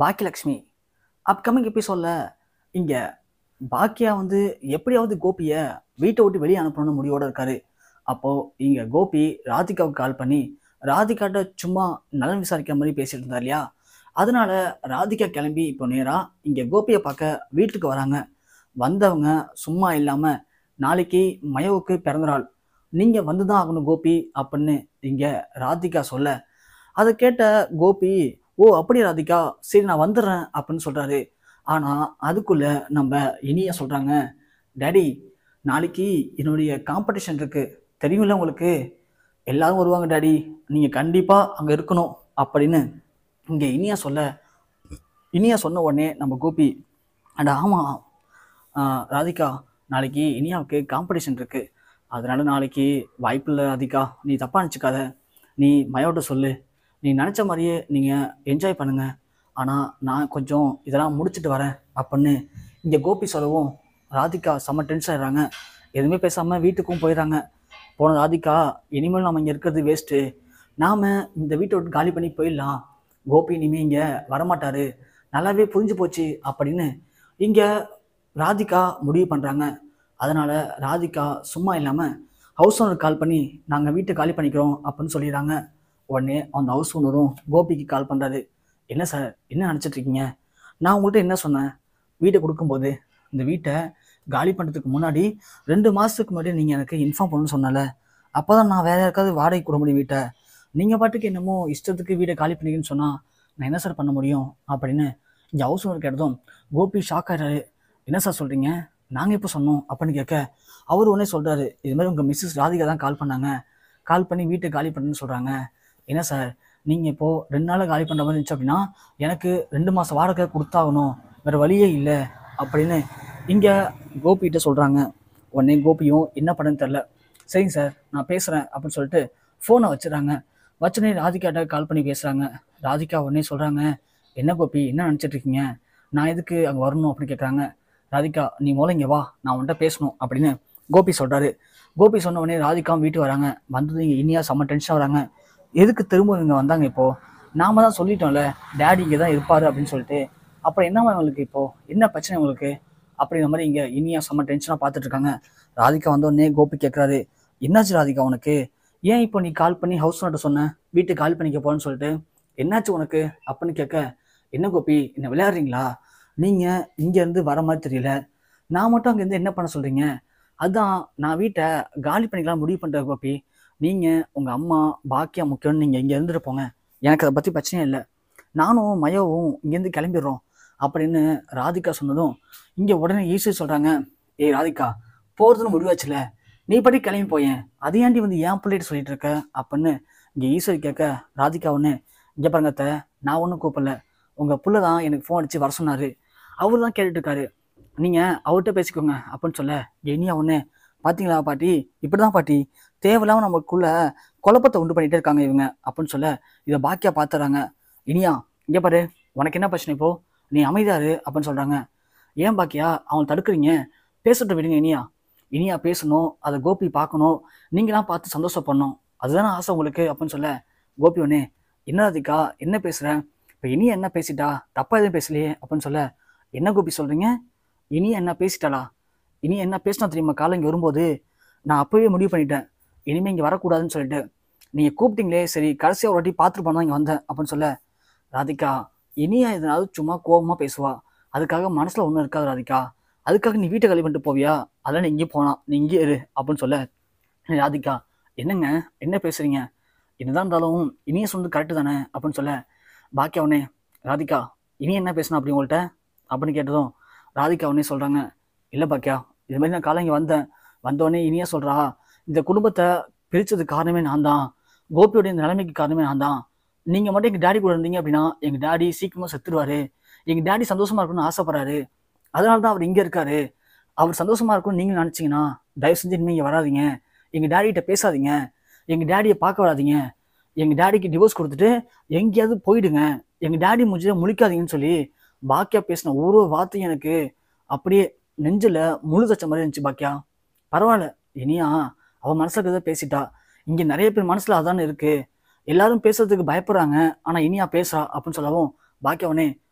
Bhagyalakshmi upcoming எபிசோடில் இங்கே பாக்கியா வந்து எப்படியாவது கோபியை வீட்டை விட்டு வெளியே அனுப்பணும்னு முடிவோடு இருக்காரு. அப்போது இங்கே கோபி ராதிகாவுக்கு கால் பண்ணி ராதிகாட்ட சும்மா நலன் விசாரிக்கிற மாதிரி பேசிட்டு இருந்தார் இல்லையா. அதனால ராதிகா கிளம்பி இப்போ நேராக இங்கே கோபியை பார்க்க வீட்டுக்கு வராங்க. வந்தவங்க சும்மா இல்லாமல் நாளைக்கு மயோவுக்கு பிறந்தநாள், நீங்கள் வந்து தான் ஆகணும் கோபி அப்படின்னு இங்கே ராதிகா சொல்ல, அதை கேட்ட கோபி ஓ அப்படி ராதிகா சரி நான் வந்துடுறேன் அப்படின்னு சொல்கிறாரு. ஆனால் அதுக்குள்ளே நம்ம இனியா சொல்கிறாங்க, டேடி நாளைக்கு என்னுடைய காம்படிஷன் இருக்குது தெரியுமில்ல உங்களுக்கு, எல்லாரும் வருவாங்க டேடி, நீங்கள் கண்டிப்பாக அங்கே இருக்கணும் அப்படின்னு இங்கே இனியா சொன்ன உடனே நம்ம கோபி அட ஆமாம் ராதிகா நாளைக்கு இனியாவுக்கு காம்படிஷன் இருக்குது, அதனால நாளைக்கு வாய்ப்பு இல்லை ராதிகா, நீ தப்பாக நினச்சிக்காத, நீ மயோட்ட சொல்லு, நீ நினச்ச மாதிரியே நீங்கள் என்ஜாய் பண்ணுங்கள், ஆனால் நான் கொஞ்சம் இதெல்லாம் முடிச்சுட்டு வரேன் அப்படின்னு இங்கே கோபி சொல்லவும் ராதிகா செம்ம டென்ஷன் ஆகிடுறாங்க. எதுவுமே பேசாமல் வீட்டுக்கும் போயிடுறாங்க. போன ராதிகா இனிமேல் நம்ம இங்கே இருக்கிறது வேஸ்ட்டு, நாம் இந்த வீட்டை விட்டு காலி பண்ணி போயிடலாம், கோபி இனிமேல் இங்கே வரமாட்டார், நல்லாவே புரிஞ்சு போச்சு அப்படின்னு இங்கே ராதிகா முடிவு பண்ணுறாங்க. அதனால் ராதிகா சும்மா இல்லாமல் ஹவுஸ் ஓனர் கால் பண்ணி நாங்கள் வீட்டை காலி பண்ணிக்கிறோம் அப்படின்னு சொல்லிடுறாங்க. உடனே அந்த ஹவுஸ் ஓனரும் கோபிக்கு கால் பண்ணுறாரு. என்ன சார் என்ன நினச்சிட்ருக்கீங்க, நான் உங்கள்கிட்ட என்ன சொன்னேன், வீட்டை கொடுக்கும்போது இந்த வீட்டை காலி பண்ணுறதுக்கு முன்னாடி 2 மாதத்துக்கு முன்னாடி நீங்கள் எனக்கு இன்ஃபார்ம் பண்ணணும்னு சொன்னால, அப்போ தான் நான் வேறு யாருக்காவது வாடகை கொடுக்க முடியும் வீட்டை, நீங்கள் பாட்டுக்கு என்னமோ இஷ்டத்துக்கு வீட்டை காலி பண்ணிக்கன்னு சொன்னால் நான் என்ன சார் பண்ண முடியும் அப்படின்னு இங்கே ஹவுஸ் ஓனர் கேட்டதும் கோபி ஷாக் ஆகிறாரு. என்ன சார் சொல்கிறீங்க, நாங்கள் எப்போ சொன்னோம் அப்படின்னு கேட்க அவர் உடனே சொல்கிறாரு, இதுமாதிரி உங்கள் மிஸ்ஸஸ் ராதிகா தான் கால் பண்ணாங்க, கால் பண்ணி வீட்டை காலி பண்ணுன்னு சொல்கிறாங்க. என்ன சார் நீங்கள் இப்போது 2 நாளில் காலி பண்ணுற மாதிரி இருந்துச்சு அப்படின்னா எனக்கு 2 மாதம் வாடகை கொடுத்தாகணும், வேறு வழியே இல்லை அப்படின்னு இங்கே கோபிகிட்ட சொல்கிறாங்க. உடனே கோபியும் என்ன பண்ணுன்னு தெரில, சரிங்க சார் நான் பேசுகிறேன் அப்படின்னு சொல்லிட்டு ஃபோனை வச்சுறாங்க. வச்சுனே ராதிகாட்ட கால் பண்ணி பேசுகிறாங்க. ராதிகா உடனே சொல்கிறாங்க, என்ன கோபி என்ன நினச்சிட்ருக்கீங்க, நான் எதுக்கு அங்கே வரணும் அப்படின்னு கேட்குறாங்க. ராதிகா நீ முதல்ல இங்கே வா, நான் உன்கிட்ட பேசணும் அப்படின்னு கோபி சொல்கிறாரு. கோபி சொன்ன உடனே ராதிகாவும் வீட்டு வராங்க. வந்தது இங்கே இனியா செம்ம டென்ஷனாக வராங்க. எதுக்கு திரும்ப இங்கே வந்தாங்க, இப்போது நாம தான் சொல்லிட்டோம்ல டேடி இங்கே தான் இருப்பார் அப்படின்னு சொல்லிட்டு, அப்புறம் என்னம்மா இவங்களுக்கு இப்போது என்ன பிரச்சனை உங்களுக்கு அப்படிங்கிற மாதிரி இங்கே இனியா செம்ம டென்ஷனாக பார்த்துட்ருக்காங்க. ராதிகா வந்தோடனே கோபி கேட்குறாரு, என்னாச்சு ராதிகா உனக்கு, ஏன் இப்போ நீ கால் பண்ணி ஹவுஸ் ஓனர்கிட்ட சொன்ன வீட்டை கால் பண்ணிக்க போன்னு சொல்லிட்டு, என்னாச்சு உனக்கு அப்படின்னு கேட்க, என்ன கோபி என்ன விளையாடுறீங்களா, நீங்கள் இங்கேருந்து வர மாதிரி தெரியல, நான் மட்டும் அங்கேருந்து என்ன பண்ண சொல்கிறீங்க, அதுதான் நான் வீட்டை காலி பண்ணிக்கலாம் முடிவு பண்ணுறேன் கோபி, நீங்கள் உங்கள் அம்மா பாக்கியா முக்கியம்னு நீங்கள் இங்கே இருந்துட்டு போங்க, எனக்கு அதை பற்றி பிரச்சனையே இல்லை, நானும் மயோவும் இங்கேருந்து கிளம்பிடுறோம் அப்படின்னு ராதிகா சொன்னதும் இங்கே உடனே ஈஸ்வரி சொல்கிறாங்க, ஏய் ராதிகா போகிறதுன்னு முடிவாச்சுல, நீ படி கிளம்பி போயேன், அது ஏன்டி வந்து ஏன் பிள்ளைகிட்ட சொல்லிட்டு இருக்க அப்படின்னு இங்கே ஈஸ்வரி கேட்க, ராதிகா ஒன்று இங்கே பாருங்கத்த, நான் ஒன்றும் கூப்பிடல, உங்கள் பிள்ளை தான் எனக்கு ஃபோன் அடித்து வர சொன்னார், அவர் தான் கேட்டுட்ருக்காரு, நீங்கள் அவர்கிட்ட பேசிக்கோங்க அப்படின்னு சொல்ல, இனியா ஒன்று பார்த்தீங்களா பாட்டி இப்படி தான் பாட்டி தேவையில்லாமல் நமக்குள்ள குழப்பத்தை உண்டு பண்ணிகிட்டே இருக்காங்க இவங்க அப்படின்னு சொல்ல, இதை பாக்கியா பார்த்துறாங்க. இனியா இங்கே பாரு உனக்கு என்ன பிரச்சனை இப்போது, நீ அமைதியாரு அப்படின்னு சொல்கிறாங்க. ஏன் பாக்கியா அவன் தடுக்கிறீங்க, பேசிட்டு விடுங்க இனியா, இனியா பேசணும், அதை கோபி பார்க்கணும், நீங்களாம் பார்த்து சந்தோஷப்படணும், அதுதானே ஆசை உங்களுக்கு அப்படின்னு சொல்ல, கோபி ஒன்னே என்ன ராதிகா என்ன பேசுகிறேன், இப்போ இனியா என்ன பேசிட்டா, தப்பாக எதுவும் பேசலையே அப்படின்னு சொல்ல, என்ன கோபி சொல்கிறீங்க, இனியா என்ன பேசிட்டாளா, இனி என்ன பேசினா தெரியுமா, காலம் இங்கே வரும்போது நான் அப்போவே முடிவு பண்ணிட்டேன் இனிமேல் இங்கே வரக்கூடாதுன்னு சொல்லிட்டு, நீங்கள் கூப்பிட்டீங்களே சரி கடைசியாக ஒரு வாட்டி பார்த்துட்டு போனால் இங்கே வந்தேன் அப்படின்னு சொல்ல, ராதிகா இனியா எதனாவது சும்மா கோபமாக பேசுவா, அதுக்காக மனசில் ஒன்றும் இருக்காது ராதிகா, அதுக்காக நீ வீட்டை கழி பண்ணிட்டு போவியா, அதெல்லாம் நீ இங்கே போனா நீ இங்கே இரு அப்படின்னு சொல்ல, ராதிகா என்னங்க என்ன பேசுகிறீங்க, என்னதான் இருந்தாலும் இனிய சொன்னது கரெக்டு தானே அப்படின்னு சொல்ல, பாக்கியா உடனே ராதிகா இனி என்ன பேசணும் அப்படி உங்கள்கிட்ட அப்படின்னு கேட்டதும் ராதிகா உடனே சொல்கிறாங்க, இல்லை பாக்கியா இது மாதிரி நான் காலம் இங்கே வந்தோடனே இனியா சொல்கிறா, இந்த குடும்பத்தை பிரித்ததுக்கு காரணமே நான் தான், கோபியோடைய இந்த நிலைமைக்கு காரணமே நான் தான், நீங்கள் மட்டும் எங்கள் டேடி கூட இருந்தீங்க அப்படின்னா எங்கள் டேடி சீக்கிரமாக செத்துருவார், எங்கள் டேடி சந்தோஷமாக இருக்கணும்னு ஆசைப்பட்றாரு, அதனால தான் அவர் இங்கே இருக்காரு, அவர் சந்தோஷமாக இருக்கும்னு நீங்கள் நினச்சிங்கன்னா தயவு செஞ்சு இனிமேல் இங்கே வராதிங்க, எங்கள் டேடிகிட்ட பேசாதீங்க, எங்கள் டேடியை பார்க்க வராதிங்க, எங்கள் டேடிக்கு டிவோர்ஸ் கொடுத்துட்டு எங்கேயாவது போயிடுங்க, எங்கள் டேடி முடிஞ்சதை முழிக்காதீங்கன்னு சொல்லி பாக்கியா பேசின ஒரு வார்த்தையும் எனக்கு அப்படியே நெஞ்சில் முழு தச்ச மாதிரி இருந்துச்சு. பாக்கியா பரவாயில்ல இனியா அவன் மனசில் இருக்கிறத பேசிட்டா, இங்கே நிறைய பேர் மனசில் அதானே இருக்குது, எல்லாரும் பேசுறதுக்கு பயப்படுறாங்க, ஆனால் இனியா பேசுறா அப்படின்னு சொல்லவும் பாக்கியவனே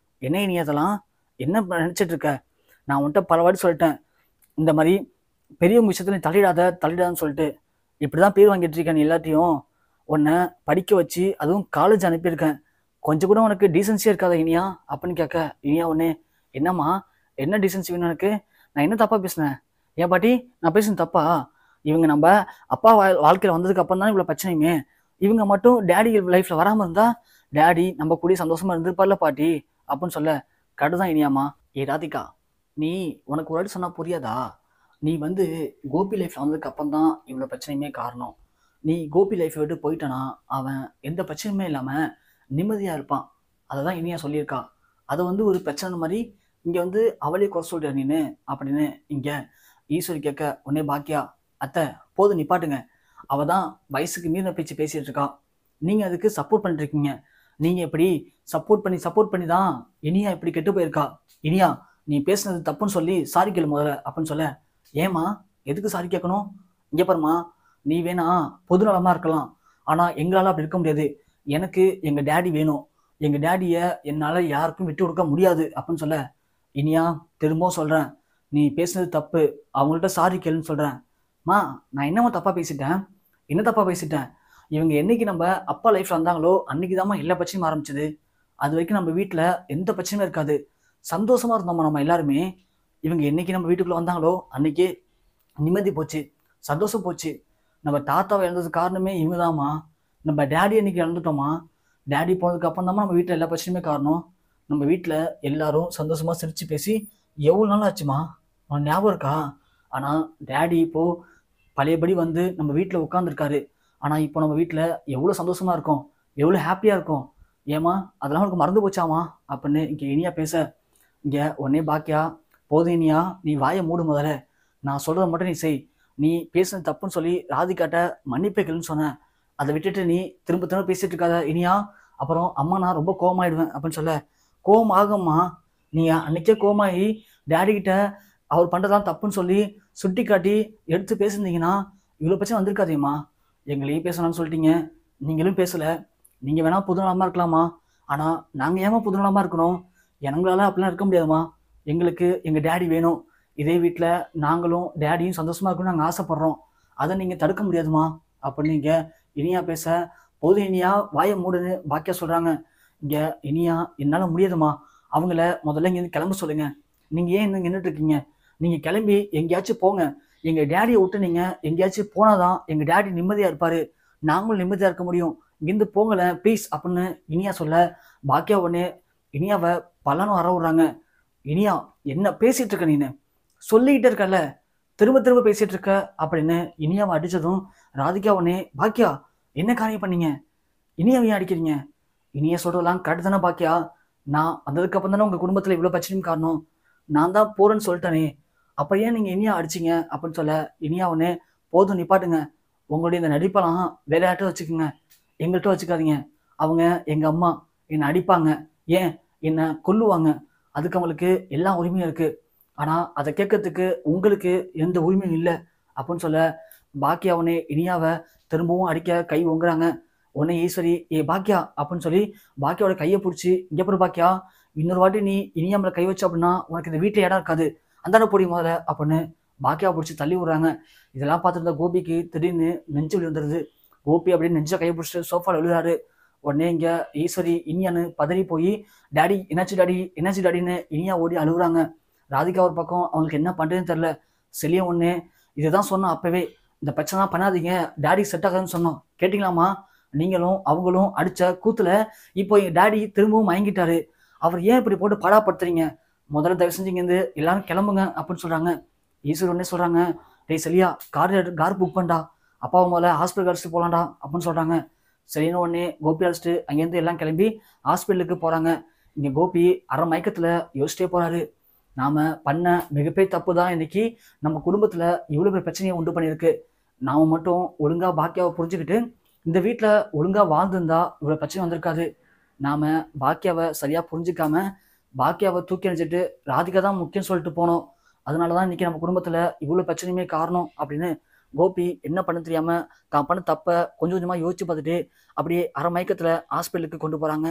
என்ன நீ அதெல்லாம் என்ன நினச்சிட்டு இருக்க? நான் உன்கிட்ட பல வாட்டி சொல்லிட்டேன், இந்த மாதிரி பெரியவங்க விஷயத்துல நீ தலையிடாதான்னு சொல்லிட்டு. இப்படி தான் பேர் வாங்கிட்டு இருக்கேன் நீ எல்லாத்தையும். உன்னை படிக்க வச்சு அதுவும் காலேஜ் அனுப்பியிருக்கேன். கொஞ்சம் கூட உனக்கு டீசென்சியாக இருக்காதா இனியா அப்படின்னு கேட்க, இனியா ஒன்று, என்னம்மா என்ன டீசென்சி வேணும் எனக்கு? நான் என்ன தப்பாக பேசினேன்? ஏன் பாட்டி நான் பேசுனது தப்பா? இவங்க நம்ம அப்பா வாழ்க்கையில் வந்ததுக்கு அப்புறம் தான் இவ்வளோ பிரச்சனையுமே. இவங்க மட்டும் டேடி லைஃப்பில் வராமல் இருந்தால் டேடி நம்ம கூட சந்தோஷமாக இருந்திருப்பார்ல பாட்டி அப்படின்னு சொல்ல, கடுதான் இனியாம்மா. ராதிகா, நீ உனக்கு ஒரு வாட்டி சொன்னால் புரியாதா? நீ வந்து கோபி லைஃப்பில் வந்ததுக்கு அப்புறம் தான் இவ்வளோ பிரச்சனையுமே காரணம். நீ கோபி லைஃப்பை விட்டு போயிட்டனா அவன் எந்த பிரச்சனையுமே இல்லாமல் நிம்மதியாக இருப்பான். அதை தான் இனியா சொல்லியிருக்கா. அதை வந்து ஒரு பிரச்சனை மாதிரி இங்கே வந்து அவளே குறை சொல்கிற நீனு அப்படின்னு இங்கே ஈஸ்வரி கேட்க, உடனே பாக்கியா, அத்தை போதும் நிப்பாட்டுங்க. அவள் தான் வயசுக்கு மீறின பேச்சு பேசிகிட்டு இருக்கா. நீங்கள் அதுக்கு சப்போர்ட் பண்ணிருக்கீங்க. நீங்கள் எப்படி சப்போர்ட் பண்ணி தான் இனியா இப்படி கெட்டு போயிருக்கா. இனியா நீ பேசுனது தப்புன்னு சொல்லி சாரி கேளு முதல்ல அப்படின்னு சொல்ல, ஏம்மா எதுக்கு சாரி கேட்கணும்? இங்கே பாருமா, நீ வேணா பொதுநலமாக இருக்கலாம், ஆனால் எங்களால் அப்படி இருக்க முடியாது. எனக்கு எங்கள் டேடி வேணும். எங்கள் டேடியை என்னால் யாருக்கும் விட்டு கொடுக்க முடியாது அப்படின்னு சொல்ல, இனியா திரும்பவும் சொல்கிறேன், நீ பேசுனது தப்பு, அவங்கள்ட்ட சாரி கேளுன்னு சொல்கிறேன். மா நான் என்னம்மா தப்பாக பேசிட்டேன்? என்ன தப்பாக பேசிட்டேன்? இவங்க என்னைக்கு நம்ம அப்பா லைஃப்பில் வந்தாங்களோ அன்றைக்கி தாம்மா எல்லா பிரச்சனையும் ஆரம்பிச்சது. அது வரைக்கும் நம்ம வீட்டில் எந்த பிரச்சனையும் இருக்காது, சந்தோஷமாக இருந்தோம்மா நம்ம எல்லாருமே. இவங்க என்னைக்கு நம்ம வீட்டுக்குள்ளே வந்தாங்களோ அன்றைக்கே நிம்மதி போச்சு, சந்தோஷம் போச்சு. நம்ம தாத்தாவை இழந்ததுக்கு காரணமே இவங்க தாம்மா. நம்ம டேடி அன்றைக்கி இழந்துட்டோமா. டேடி போனதுக்கு அப்புறம் தாம்மா நம்ம வீட்டில் எல்லா பிரச்சனையுமே காரணம். நம்ம வீட்டில் எல்லாரும் சந்தோஷமாக சிரித்து பேசி எவ்வளோ நாள் ஆச்சுமா, உனக்கு ஞாபகம் இருக்கா? ஆனால் டேடி இப்போது பழையபடி வந்து நம்ம வீட்டில் உட்காந்துருக்காரு. ஆனால் இப்போ நம்ம வீட்டில் எவ்வளோ சந்தோஷமாக இருக்கும், எவ்வளோ ஹாப்பியாக இருக்கும். ஏம்மா அதெல்லாம் உனக்கு மறந்து போச்சாமா அப்படின்னு இங்கே இனியா பேச, இங்கே உடனே பாக்கியா, போதும் இனியா நீ வாயை மூடு முதல்ல, நான் சொல்கிறத மட்டும் நீ செய். நீ பேசுனது தப்புன்னு சொல்லி ராதிகாட்ட மன்னிப்பே கேளுன்னு சொன்னேன். அதை விட்டுட்டு நீ திரும்ப திரும்ப பேசிகிட்டு இருக்காத இனியா, அப்புறம் அம்மா நான் ரொம்ப கோவமாயிடுவேன் அப்படின்னு சொல்ல, கோவம் ஆகும்மா. நீ அன்றைக்கே கோவமாகி டேடிக்கிட்ட அவர் பண்ணுறதெல்லாம் தப்புன்னு சொல்லி சுட்டி காட்டி எடுத்து பேசியிருந்தீங்கன்னா இவ்வளோ பிரச்சனை வந்திருக்காதேம்மா. எங்களையும் பேசலாம்னு சொல்லிட்டீங்க, நீங்களும் பேசலை. நீங்கள் வேணால் புதுநலமாக இருக்கலாமா, ஆனால் நாங்கள் ஏமா புதுநலமாக இருக்கணும்? எங்களால் அப்படிலாம் இருக்க முடியாதுமா. எங்களுக்கு எங்கள் டேடி வேணும். இதே வீட்டில் நாங்களும் டேடியும் சந்தோஷமாக இருக்கணும்னு நாங்கள் ஆசைப்பட்றோம். அதை நீங்கள் தடுக்க முடியாதுமா அப்படின்னு நீங்கள் இனியா பேச, போது இனியா வாயை மூடுன்னு பாக்கியா சொல்கிறாங்க. இங்கே இனியா என்னால் முடியாதுமா, அவங்கள முதல்ல இங்கேருந்து கிளம்ப சொல்லுங்கள். நீங்கள் ஏன் இன்னும் நின்றுட்டு இருக்கீங்க? நீங்கள் கிளம்பி எங்கேயாச்சும் போங்க. எங்கள் டேடியை விட்டு நீங்கள் எங்கேயாச்சும் போனால் தான் எங்கள் டேடி நிம்மதியாக இருப்பார், நாங்களும் நிம்மதியாக இருக்க முடியும். இங்கேருந்து போங்களேன் ப்ளீஸ் அப்படின்னு இனியா சொல்ல, பாக்கியா உடனே இனியாவை பலனும் வர விட்றாங்க. இனியா என்ன பேசிகிட்டு இருக்க நீனு? சொல்லிக்கிட்டே இருக்கல, திரும்ப திரும்ப பேசிகிட்டு இருக்க அப்படின்னு இனியாவை அடித்ததும் ராதிகா உடனே, பாக்கியா என்ன காரியம் பண்ணீங்க? இனியாவை ஏன் அடிக்கிறீங்க? இனியா சொல்கிறதெல்லாம் கரெக்டு தானே பாக்கியா? நான் வந்ததுக்கப்புறம் தானே உங்கள் குடும்பத்தில் இவ்வளோ பிரச்சனையும் காரணம். நான் தான் போகிறேன்னு சொல்லிட்டேனே, அப்போ ஏன் நீங்கள் இனியா அடிச்சிங்க அப்படின்னு சொல்ல, இனியா ஒன்று, போதும் நிப்பாட்டுங்க. உங்களுடைய இந்த நடிப்பெல்லாம் வேற யார்கிட்ட வச்சுக்கோங்க, எங்கள்கிட்ட வச்சுக்காதீங்க. அவங்க எங்கள் அம்மா, என்னை அடிப்பாங்க, ஏன் என்னை கொல்லுவாங்க. அதுக்கு அவங்களுக்கு எல்லா உரிமையும் இருக்குது. ஆனால் அதை கேட்கறதுக்கு உங்களுக்கு எந்த உரிமையும் இல்லை அப்படின்னு சொல்ல, பாக்கியா உடனே இனியாவை திரும்பவும் அடிக்க கை ஓங்குறாங்க. உடனே ஈஸ்வரி, ஏ பாக்கியா அப்படின்னு சொல்லி பாக்கியாவோட கையை பிடிச்சி, இங்கே போகிற பாக்கியா, இன்னொரு வாட்டி நீ இனியா மேலே கை வச்ச அப்படின்னா உனக்கு இந்த வீட்டில் இடம் இருக்காது, அந்தாண்ட போடி முதல்ல அப்படின்னு பாக்கியாவை பிடிச்சி தள்ளி விடுறாங்க. இதெல்லாம் பார்த்துருந்த கோபிக்கு திடீர்னு நெஞ்சு விழுந்துருது. கோபி அப்படின்னு நெஞ்சை கையை பிடிச்சிட்டு சோஃபாவில் விழுறாரு. உடனே இங்கே ஈஸ்வரி இனியான்னு பதறி போய், டேடி என்னாச்சு டாடி என்னாச்சு டாடின்னு இனியா ஓடி அழுகுறாங்க. ராதிகா ஒரு பக்கம் அவங்களுக்கு என்ன பண்ணுறதுன்னு தெரில. செலியம் ஒன்று, இதை தான் சொன்னோம் அப்போவே, இந்த பிரச்சனைலாம் பண்ணாதீங்க, டேடி செட் ஆகாதுன்னு சொன்னோம், கேட்டிங்களாம்மா? நீங்களும் அவங்களும் அடித்த கூத்தில் இப்போ என் டேடி திரும்பவும் மயங்கிட்டாரு. அவர் ஏன் இப்படி போட்டு பாடாப்படுத்துறீங்க? முதல்ல தயவு செஞ்சு இங்கேருந்து எல்லாரும் கிளம்புங்க அப்படின்னு சொல்கிறாங்க. ஈஸ்வர் உடனே சொல்கிறாங்க, டேய் செலியா கார் புக் பண்ணா, அப்பாவை முதல்ல ஹாஸ்பிட்டல் அழைச்சிட்டு போகலாம்டா அப்படின்னு சொல்கிறாங்க. சரின்னு உடனே கோபி அழைச்சிட்டு அங்கேருந்து எல்லாம் கிளம்பி ஹாஸ்பிட்டலுக்கு போகிறாங்க. இங்கே கோபி அரை மயக்கத்தில் யோசிச்சிட்டே போகிறாரு. நாம் பண்ண மிகப்பெரிய தப்பு தான் இன்றைக்கி நம்ம குடும்பத்தில் இவ்வளோ பெரிய பிரச்சனையை உண்டு பண்ணியிருக்கு. நாம் மட்டும் ஒழுங்காக பாக்கியாவை புரிஞ்சுக்கிட்டு இந்த வீட்டில் ஒழுங்காக வாழ்ந்துருந்தா இவ்வளோ பிரச்சனை வந்திருக்காது. நாம் பாக்கியாவை சரியாக புரிஞ்சிக்காம பாக்கியாவை தூக்கி அடிச்சிட்டு ராதிகா தான் முக்கியம் சொல்லிட்டு போனோம். அதனால தான் இன்றைக்கி நம்ம குடும்பத்தில் இவ்வளோ பிரச்சனையுமே காரணம் அப்படின்னு கோபி என்ன பண்ண தெரியாமல் தான் பண்ண தப்பை கொஞ்சம் கொஞ்சமாக யோசிச்சு பார்த்துட்டு அப்படியே அரை மயக்கத்தில் ஹாஸ்பிட்டலுக்கு கொண்டு போகிறாங்க.